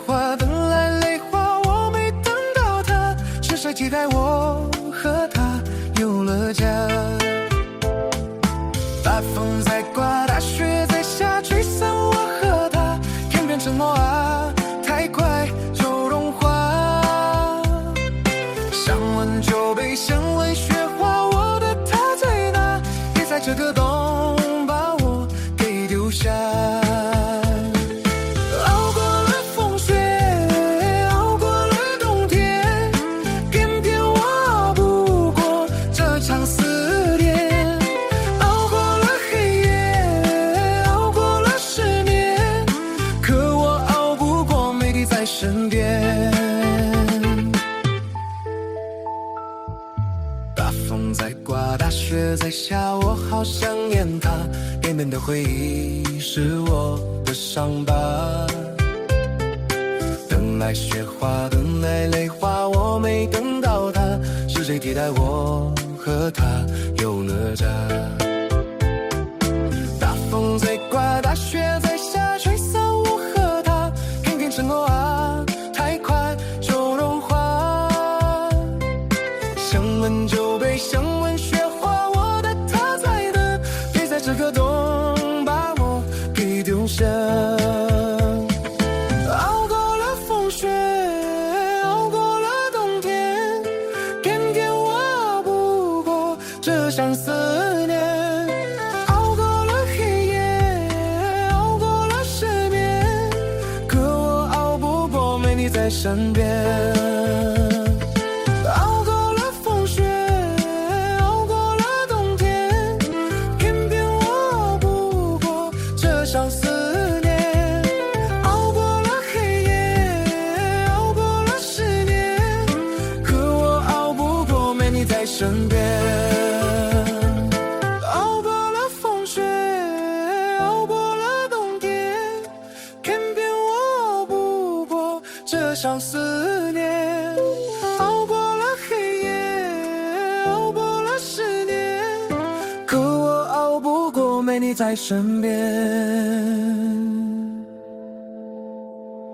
花，等来泪花，我没等到他，是谁替代我和他有了家？大风在刮，大雪在下，吹散我和他，天边沉默啊，太快就融化。想问就被想问，雪花，我的他在哪？别在这个冬把我给丢下。熬过了风雪，熬过了冬天，偏偏我熬不过这场思念。熬过了黑夜，熬过了失眠，可我熬不过没你在身边。大风在刮，大雪在下，我好想念他，绵绵的回忆是我的伤疤。等来雪花，等来泪花，我没等到他，是谁替代我和他有了家？大风在刮，大雪在下，吹散我和他，偏偏沉默啊，太快就融化。想问就被想问，雪花，我的他在哪？别在这个冬把我给丢下。熬过了风雪，熬过了冬天，偏偏我熬不过这场思念。熬过了黑夜，熬过了失眠，可我熬不过没你在身边。熬过了风雪，熬过了冬天，偏偏我熬不过这场思念。熬过了黑夜，熬过了失眠，可我熬不过没你在身边。熬过了风雪，熬过了冬天，偏偏我熬不过这场思念。熬过了黑夜，熬过了失眠，可我熬不过没你在身边。